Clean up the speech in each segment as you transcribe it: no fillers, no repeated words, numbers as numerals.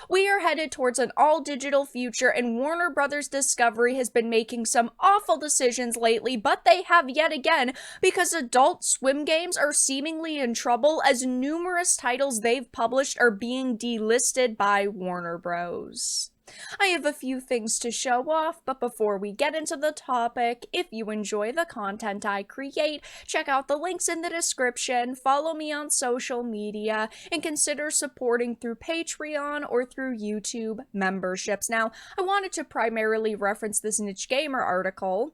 We are headed towards an all-digital future, and Warner Brothers Discovery has been making some awful decisions lately, but they have yet again, because Adult Swim games are seemingly in trouble as numerous titles they've published are being delisted by Warner Bros. I have a few things to show off, but before we get into the topic, if you enjoy the content I create, check out the links in the description, follow me on social media, and consider supporting through Patreon or through YouTube memberships. Now, I wanted to primarily reference this Niche Gamer article.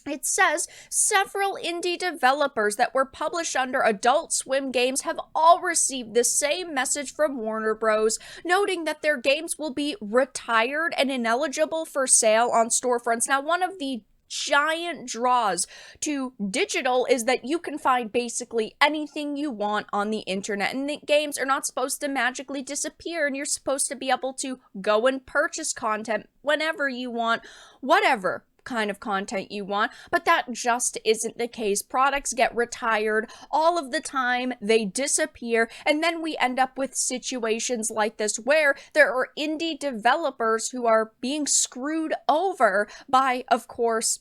It says several indie developers that were published under Adult Swim games have all received the same message from Warner Bros., noting that their games will be retired and ineligible for sale on storefronts. Now, one of the giant draws to digital is that you can find basically anything you want on the internet, and the games are not supposed to magically disappear, and you're supposed to be able to go and purchase content whenever you want, whatever kind of content you want, but that just isn't the case. Products get retired all of the time, they disappear, and then we end up with situations like this where there are indie developers who are being screwed over by, of course,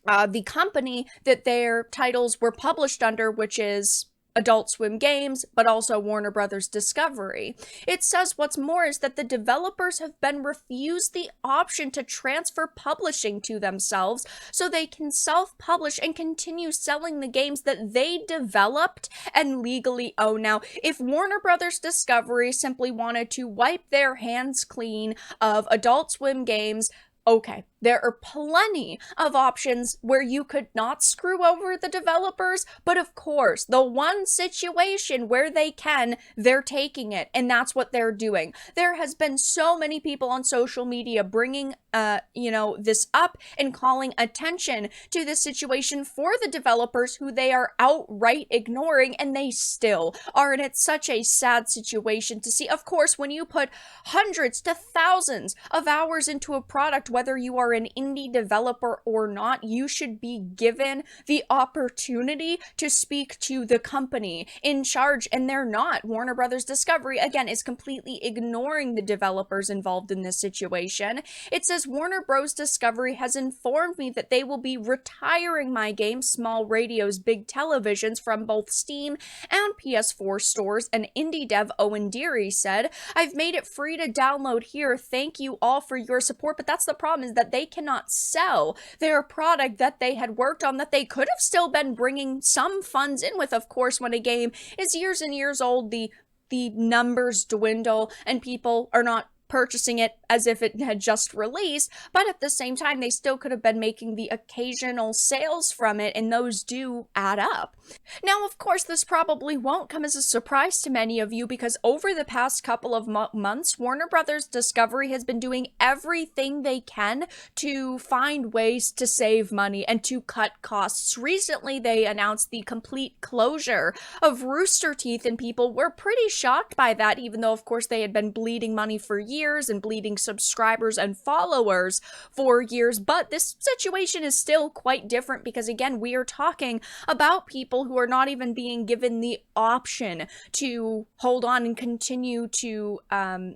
the company that their titles were published under, which is Adult Swim Games, but also Warner Brothers Discovery. It says what's more is that the developers have been refused the option to transfer publishing to themselves so they can self-publish and continue selling the games that they developed and legally own. Now, if Warner Brothers Discovery simply wanted to wipe their hands clean of Adult Swim games, okay, there are plenty of options where you could not screw over the developers, but of course, the one situation where they can, they're taking it, and that's what they're doing. There has been so many people on social media bringing, this up and calling attention to this situation for the developers who they are outright ignoring, and they still are, and it's such a sad situation to see. Of course, when you put hundreds to thousands of hours into a product, whether you are an indie developer or not, you should be given the opportunity to speak to the company in charge, and they're not. Warner Brothers Discovery, again, is completely ignoring the developers involved in this situation. It says Warner Bros. Discovery has informed me that they will be retiring my game, Small Radios, Big Televisions, from both Steam and PS4 stores, and indie dev Owen Deary said, "I've made it free to download here. Thank you all for your support." But that's the problem, is that they cannot sell their product that they had worked on, that they could have still been bringing some funds in with. Of course, when a game is years and years old, the numbers dwindle and people are not purchasing it as if it had just released, but at the same time, they still could have been making the occasional sales from it, and those do add up. Now, of course, this probably won't come as a surprise to many of you, because over the past couple of months, Warner Brothers Discovery has been doing everything they can to find ways to save money and to cut costs. Recently, they announced the complete closure of Rooster Teeth, and people were pretty shocked by that, even though, of course, they had been bleeding money for years and bleeding subscribers and followers for years. But this situation is still quite different, because again, we are talking about people who are not even being given the option to hold on and continue to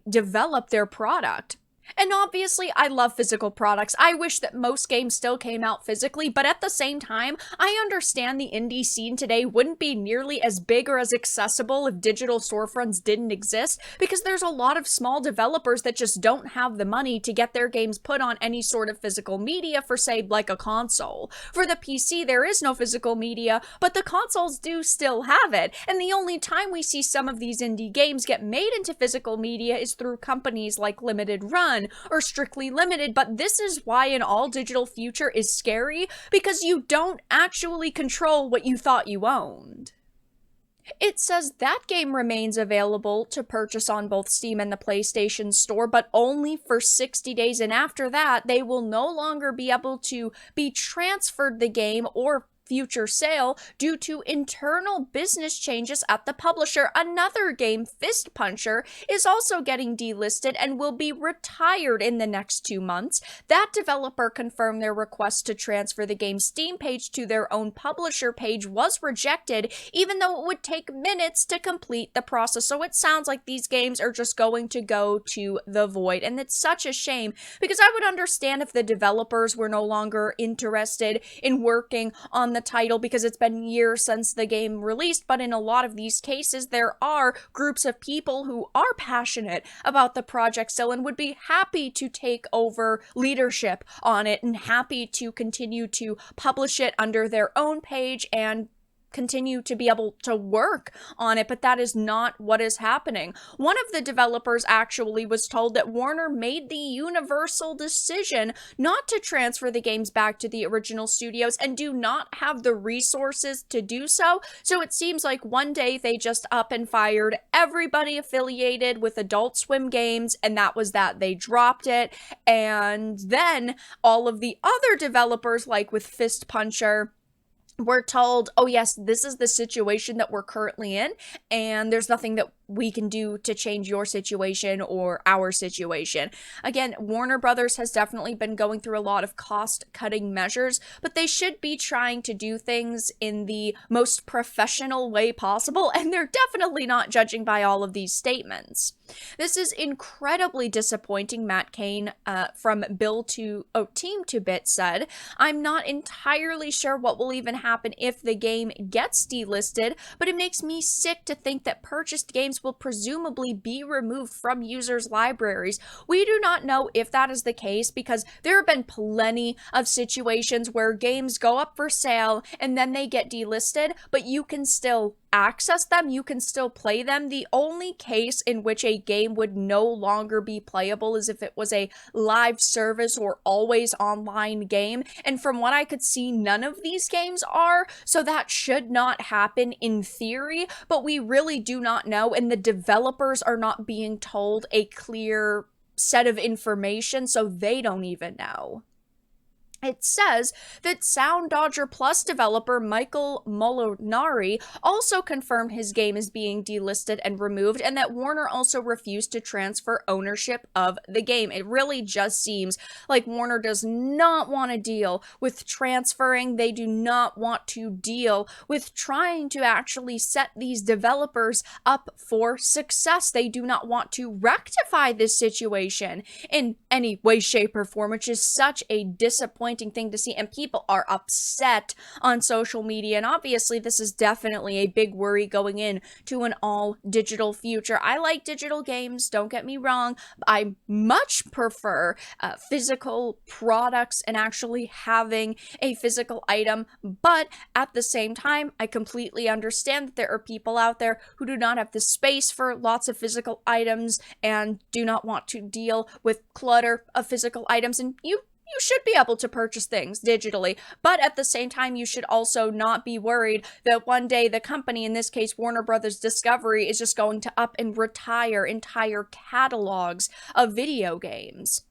develop their product. And obviously, I love physical products. I wish that most games still came out physically, but at the same time, I understand the indie scene today wouldn't be nearly as big or as accessible if digital storefronts didn't exist, because there's a lot of small developers that just don't have the money to get their games put on any sort of physical media for, say, like a console. For the PC, there is no physical media, but the consoles do still have it, and the only time we see some of these indie games get made into physical media is through companies like Limited Run or Strictly Limited. But this is why an all-digital future is scary, because you don't actually control what you thought you owned. It says that game remains available to purchase on both Steam and the PlayStation Store, but only for 60 days, and after that, they will no longer be able to be transferred the game or future sale due to internal business changes at the publisher. Another game, Fist Puncher, is also getting delisted and will be retired in the next 2 months. That developer confirmed their request to transfer the game's Steam page to their own publisher page was rejected, even though it would take minutes to complete the process. So it sounds like these games are just going to go to the void, and it's such a shame, because I would understand if the developers were no longer interested in working on the title because it's been years since the game released, but in a lot of these cases there are groups of people who are passionate about the project still and would be happy to take over leadership on it and happy to continue to publish it under their own page and continue to be able to work on it, but that is not what is happening. One of the developers actually was told that Warner made the universal decision not to transfer the games back to the original studios and do not have the resources to do so. So it seems like one day they just up and fired everybody affiliated with Adult Swim games, and that was that. They dropped it, and then all of the other developers, like with Fist Puncher, we're told, oh yes, this is the situation that we're currently in, and there's nothing that we can do to change your situation or our situation. Again, Warner Brothers has definitely been going through a lot of cost-cutting measures, but they should be trying to do things in the most professional way possible, and they're definitely not judging by all of these statements. This is incredibly disappointing, Matt Kane from Team 2 Bit said. I'm not entirely sure what will even happen if the game gets delisted, but it makes me sick to think that purchased games will presumably be removed from users' libraries. We do not know if that is the case, because there have been plenty of situations where games go up for sale and then they get delisted, but you can still access them, you can still play them. The only case in which a game would no longer be playable is if it was a live service or always online game, and from what I could see, none of these games are, so that should not happen in theory, but we really do not know, and the developers are not being told a clear set of information, so they don't even know. It says that Sound Dodger Plus developer Michael Molinari also confirmed his game is being delisted and removed, and that Warner also refused to transfer ownership of the game. It really just seems like Warner does not want to deal with transferring. They do not want to deal with trying to actually set these developers up for success. They do not want to rectify this situation in any way, shape, or form, which is such a disappointing thing to see, and people are upset on social media, and obviously this is definitely a big worry going in to an all-digital future. I like digital games, don't get me wrong. I much prefer physical products and actually having a physical item, but at the same time, I completely understand that there are people out there who do not have the space for lots of physical items and do not want to deal with clutter of physical items, and you should be able to purchase things digitally, but at the same time, you should also not be worried that one day the company, in this case Warner Brothers Discovery, is just going to up and retire entire catalogs of video games.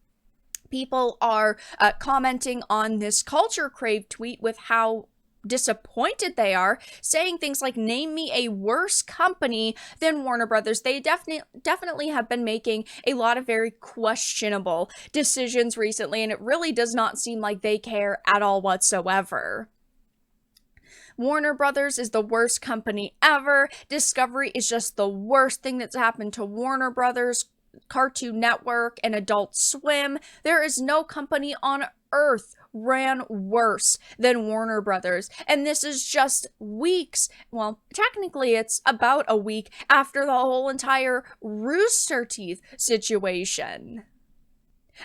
People are commenting on this Culture Crave tweet with how disappointed they are, saying things like, name me a worse company than Warner Brothers. They definitely have been making a lot of very questionable decisions recently, and it really does not seem like they care at all whatsoever. Warner Brothers is the worst company ever. Discovery is just the worst thing that's happened to Warner Brothers, Cartoon Network, and Adult Swim. There is no company on earth ran worse than Warner Brothers, and this is just weeks, well, technically it's about a week after the whole entire Rooster Teeth situation.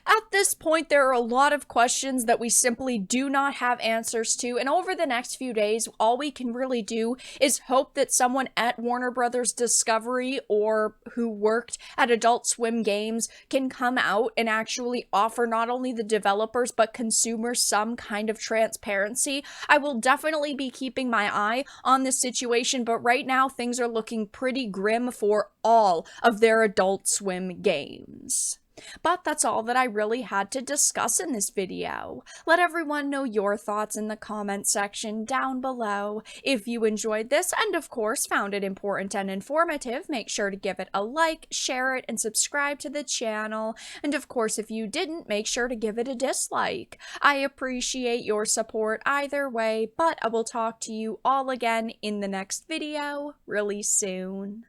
At this point, there are a lot of questions that we simply do not have answers to, and over the next few days, all we can really do is hope that someone at Warner Brothers Discovery or who worked at Adult Swim Games can come out and actually offer not only the developers but consumers some kind of transparency. I will definitely be keeping my eye on this situation, but right now things are looking pretty grim for all of their Adult Swim games. But that's all that I really had to discuss in this video. Let everyone know your thoughts in the comment section down below. If you enjoyed this and of course found it important and informative, make sure to give it a like, share it, and subscribe to the channel. And of course, if you didn't, make sure to give it a dislike. I appreciate your support either way, but I will talk to you all again in the next video really soon.